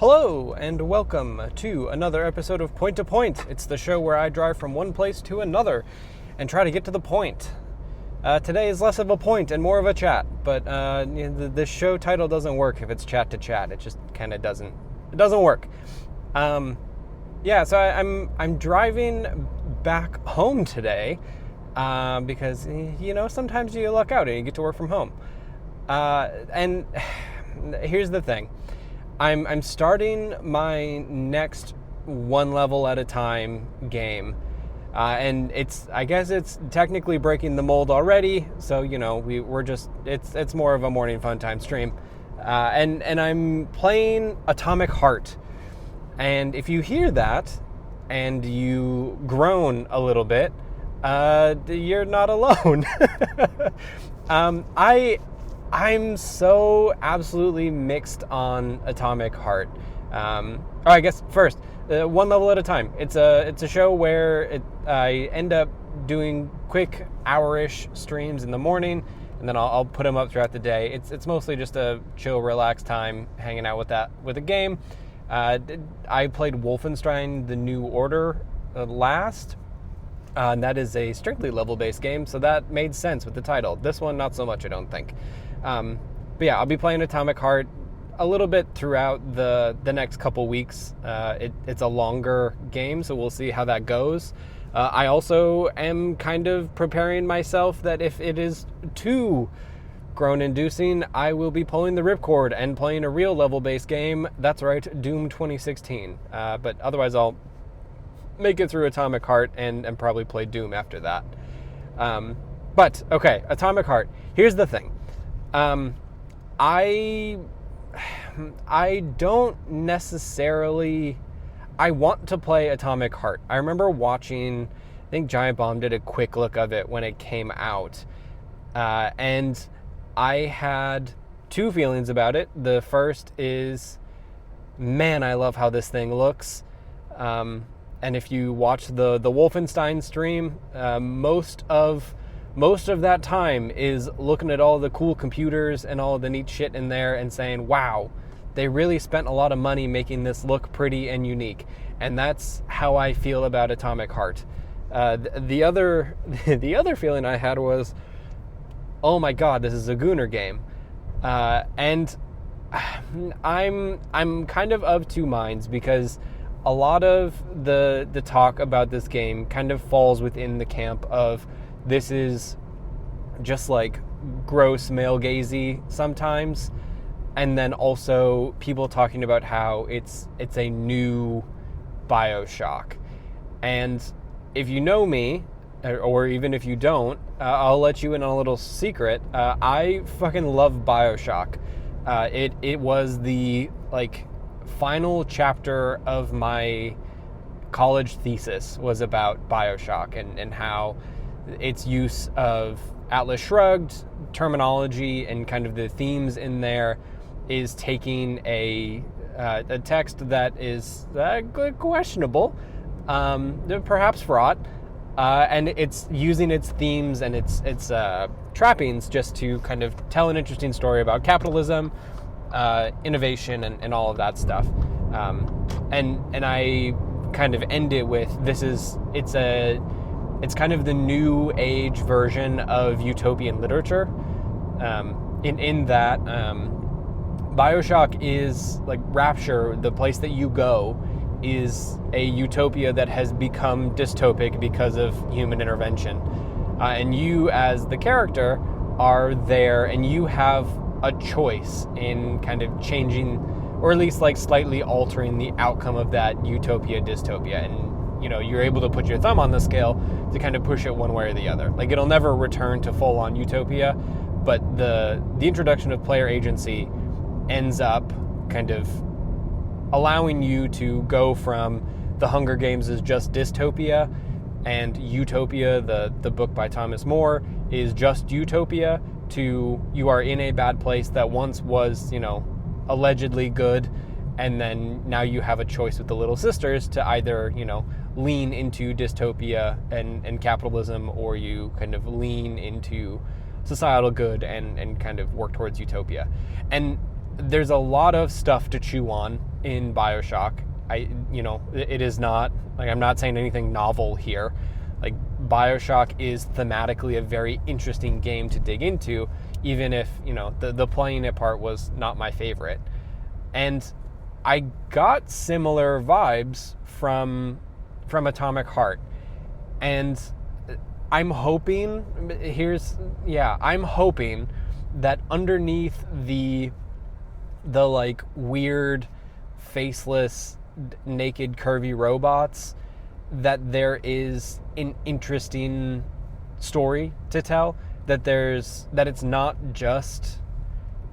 Hello, and welcome to another episode of Point to Point. It's the show where I drive from one place to another and try to get to the point. Today is less of a point and more of a chat, but the show title doesn't work if it's chat to chat. It just kind of doesn't. It doesn't work. So I'm driving back home today because sometimes you luck out and you get to work from home. And here's the thing. I'm starting my next one level at a time game, and I guess it's technically breaking the mold already. So it's more of a morning fun time stream, and I'm playing Atomic Heart. And if you hear that and you groan a little bit, you're not alone. I'm so absolutely mixed on Atomic Heart. I guess first, one level at a time. It's a show where I end up doing quick hour-ish streams in the morning, and then I'll put them up throughout the day. It's mostly just a chill, relaxed time, hanging out with a game. I played Wolfenstein: The New Order last. And that is a strictly level-based game, so that made sense with the title. This one, not so much, I don't think. But yeah, I'll be playing Atomic Heart a little bit throughout the next couple weeks. It's a longer game, so we'll see how that goes. I also am kind of preparing myself that if it is too groan-inducing, I will be pulling the ripcord and playing a real level-based game. That's right, Doom 2016. But otherwise, I'll make it through Atomic Heart and probably play Doom after that. But okay, Atomic Heart. Here's the thing. I don't necessarily. I want to play Atomic Heart. I remember watching. I think Giant Bomb did a quick look of it when it came out, and I had two feelings about it. The first is, man, I love how this thing looks. And if you watch the Wolfenstein stream, most of that time is looking at all the cool computers and all the neat shit in there and saying, wow, they really spent a lot of money making this look pretty and unique. And that's how I feel about Atomic Heart. The other feeling I had was, oh my god, this is a Gooner game. And I'm kind of two minds, because a lot of the talk about this game kind of falls within the camp of this is just like gross male gazy sometimes, and then also people talking about how it's a new BioShock. And if you know me, or even if you don't, I'll let you in on a little secret. I fucking love BioShock. It was the final chapter of my college thesis was about BioShock and how its use of Atlas Shrugged terminology and kind of the themes in there is taking a text that is questionable, perhaps fraught, and it's using its themes and its trappings just to kind of tell an interesting story about capitalism, innovation, and all of that stuff. And I kind of end it with it's kind of the new age version of utopian literature. In that BioShock is like Rapture, the place that you go is a utopia that has become dystopic because of human intervention. And you as the character are there, and you have a choice in kind of changing, or at least slightly altering the outcome of that utopia dystopia. And you're able to put your thumb on the scale to kind of push it one way or the other. It'll never return to full-on utopia, but the introduction of player agency ends up kind of allowing you to go from The Hunger Games is just dystopia, and Utopia, the book by Thomas More, is just utopia, to you are in a bad place that once was, allegedly good, and then now you have a choice with the Little Sisters to either, lean into dystopia and capitalism, or you kind of lean into societal good and kind of work towards utopia. And there's a lot of stuff to chew on in BioShock. It is not, like, I'm not saying anything novel here. Like, BioShock is thematically a very interesting game to dig into, even if, the playing it part was not my favorite. And I got similar vibes from Atomic Heart. And I'm hoping that underneath the like weird faceless naked curvy robots, that there is an interesting story to tell, that it's not just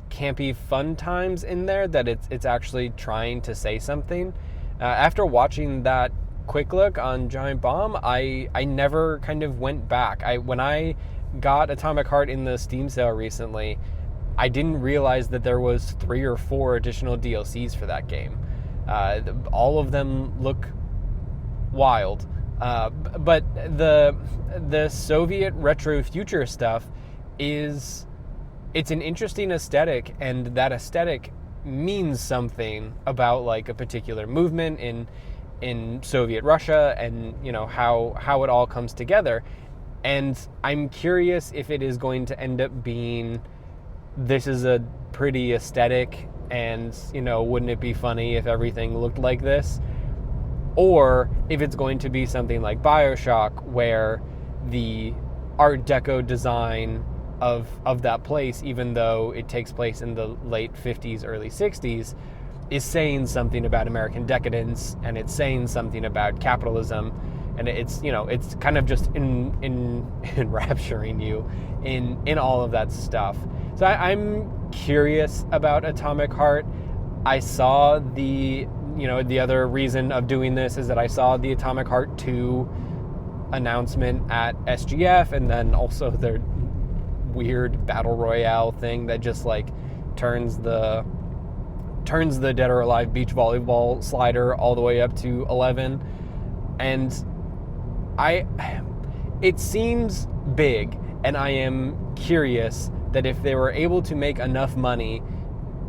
campy fun times in there, that it's actually trying to say something. After watching that quick look on Giant Bomb, I never kind of went back. When I got Atomic Heart in the Steam sale recently, I didn't realize that there was 3 or 4 additional DLCs for that game. All of them look wild. But the Soviet retro future stuff it's an interesting aesthetic, and that aesthetic means something about like a particular movement in Soviet Russia, and how it all comes together. And I'm curious if it is going to end up being, this is a pretty aesthetic, and wouldn't it be funny if everything looked like this, or if it's going to be something like BioShock, where the Art Deco design of that place, even though it takes place in the late 50s, early 60s, is saying something about American decadence, and it's saying something about capitalism, and it's kind of just enrapturing you in all of that stuff. So I'm curious about Atomic Heart. I saw the other reason of doing this is that I saw the Atomic Heart 2 announcement at SGF, and then also their weird battle royale thing that just like turns the Dead or Alive beach volleyball slider all the way up to 11. And it seems big, and I am curious that if they were able to make enough money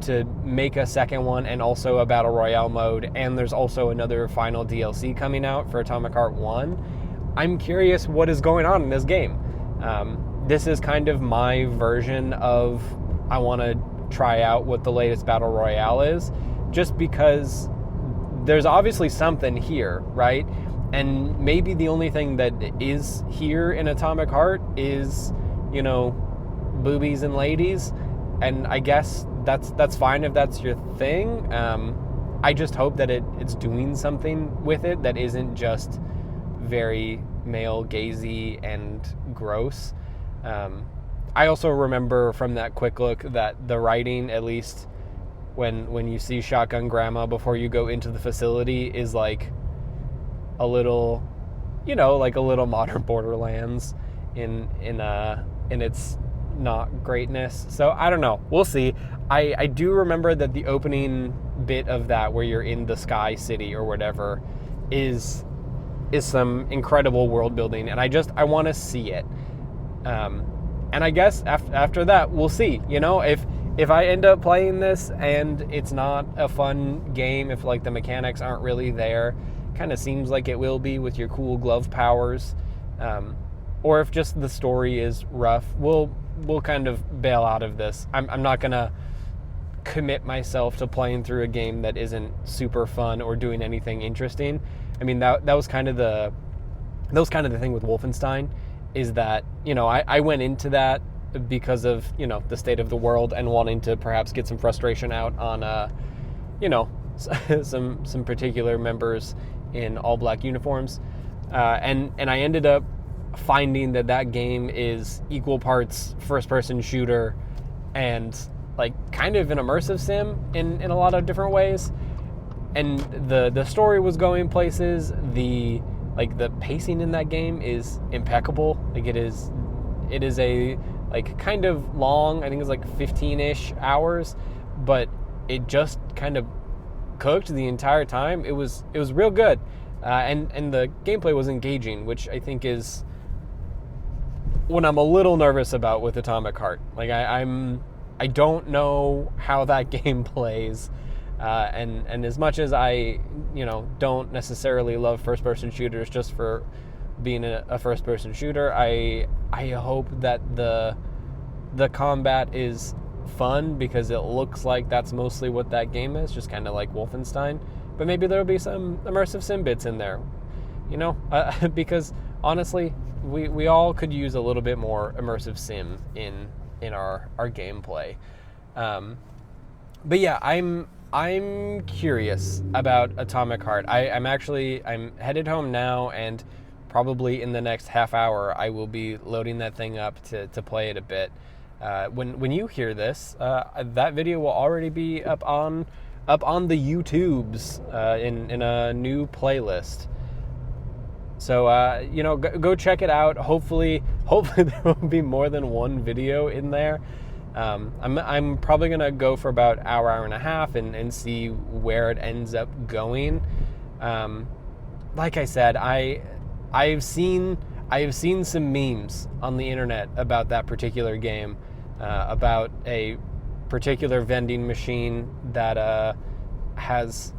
to make a second one, and also a battle royale mode, and there's also another final DLC coming out for Atomic Heart 1, I'm curious what is going on in this game. This is kind of my version of, I want to try out what the latest battle royale is, just because there's obviously something here, right? And maybe the only thing that is here in Atomic Heart is, boobies and ladies, and I guess that's fine if that's your thing. I just hope that it's doing something with it that isn't just very male gazy and gross. I also remember from that quick look that the writing, at least when you see Shotgun Grandma before you go into the facility, is like a little, like a little modern Borderlands in its not greatness. So I don't know. We'll see. I do remember that the opening bit of that, where you're in the Sky City or whatever, is some incredible world building, and I want to see it. And I guess after that, we'll see. If I end up playing this and it's not a fun game, if like the mechanics aren't really there, kind of seems like it will be with your cool glove powers, or if just the story is rough, we'll kind of bail out of this. I'm not gonna commit myself to playing through a game that isn't super fun or doing anything interesting. I mean, that was kind of the thing with Wolfenstein, is that, I went into that because of, the state of the world, and wanting to perhaps get some frustration out on, some particular members in all black uniforms. And I ended up finding that game is equal parts first-person shooter and like kind of an immersive sim in a lot of different ways. And the story was going places. The pacing in that game is impeccable. Like it is a like kind of long, I think it's like 15-ish hours, but it just kind of cooked the entire time. It was real good. And the gameplay was engaging, which I think is what I'm a little nervous about with Atomic Heart. Like I'm I don't know how that game plays. And as much as I, don't necessarily love first-person shooters just for being a first-person shooter, I hope that the combat is fun, because it looks like that's mostly what that game is, just kind of like Wolfenstein. But maybe there'll be some immersive sim bits in there, because honestly, we all could use a little bit more immersive sim in our gameplay. But yeah, I'm curious about Atomic Heart. I'm headed home now, and probably in the next half hour I will be loading that thing up to play it a bit. When you hear this, that video will already be up on the YouTubes in a new playlist. So go check it out. Hopefully there will be more than one video in there. I'm probably gonna go for about hour and a half and see where it ends up going. Like I said, I've seen some memes on the internet about that particular game, about a particular vending machine that has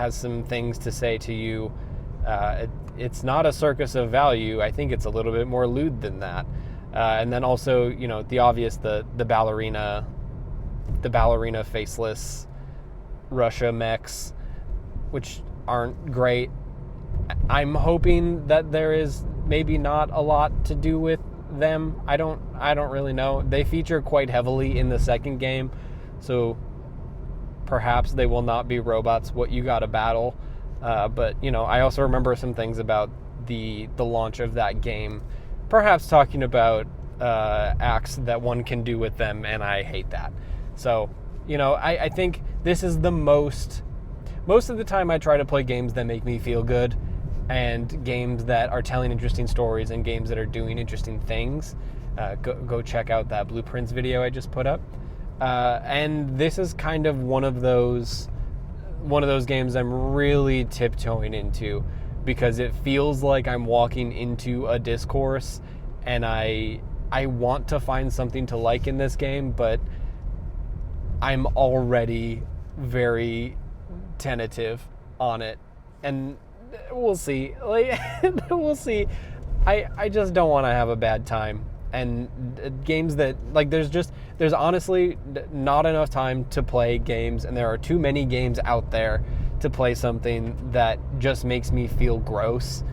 some things to say to you. It's not a circus of value. I think it's a little bit more lewd than that. And then also, the obvious, the ballerina faceless Russia mechs, which aren't great. I'm hoping that there is maybe not a lot to do with them. I don't really know. They feature quite heavily in the second game, so perhaps they will not be robots what you gotta battle. But I also remember some things about the launch of that game, perhaps talking about acts that one can do with them, and I hate that. So I think this is the most of the time I try to play games that make me feel good, and games that are telling interesting stories, and games that are doing interesting things. Go check out that Blueprints video I just put up. And this is kind of one of those games I'm really tiptoeing into, because it feels like I'm walking into a discourse, and I want to find something to like in this game, but I'm already very tentative on it, and we'll see. We'll see. I just don't want to have a bad time. And games that, there's honestly not enough time to play games, and there are too many games out there to play something that just makes me feel gross.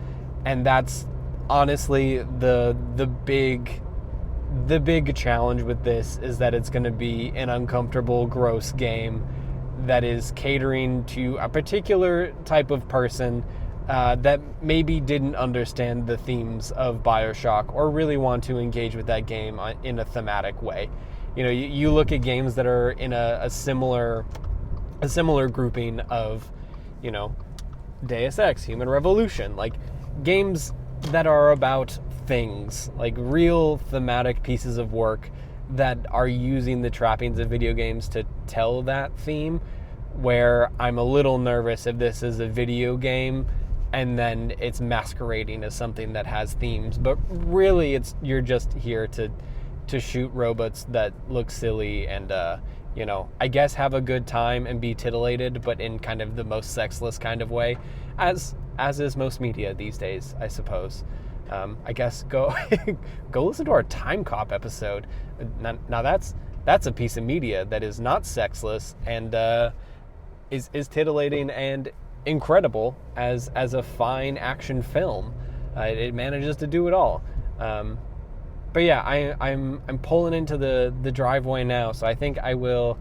And that's honestly the big challenge with this, is that it's going to be an uncomfortable, gross game that is catering to a particular type of person that maybe didn't understand the themes of BioShock, or really want to engage with that game in a thematic way. You look at games that are in a similar grouping of, Deus Ex, Human Revolution, like games that are about things, like real thematic pieces of work that are using the trappings of video games to tell that theme, where I'm a little nervous if this is a video game and then it's masquerading as something that has themes, but really you're just here to shoot robots that look silly and I guess have a good time and be titillated, but in kind of the most sexless kind of way, as is most media these days, I suppose. I guess go listen to our Time Cop episode. Now that's a piece of media that is not sexless and is titillating and incredible as a fine action film. It manages to do it all. But yeah, I'm pulling into the driveway now, so I think I will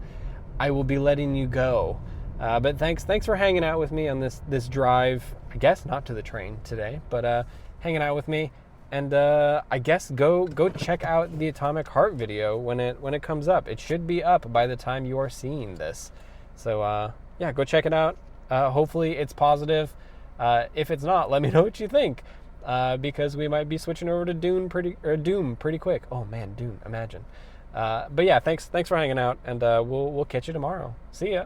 be letting you go. But thanks for hanging out with me on this drive. I guess not to the train today, but hanging out with me. And I guess go check out the Atomic Heart video when it comes up. It should be up by the time you are seeing this. So yeah, go check it out. Hopefully it's positive. If it's not, let me know what you think, because we might be switching over to Doom pretty quick. Oh man, Dune, imagine. But yeah, thanks for hanging out, and we'll catch you tomorrow. See ya.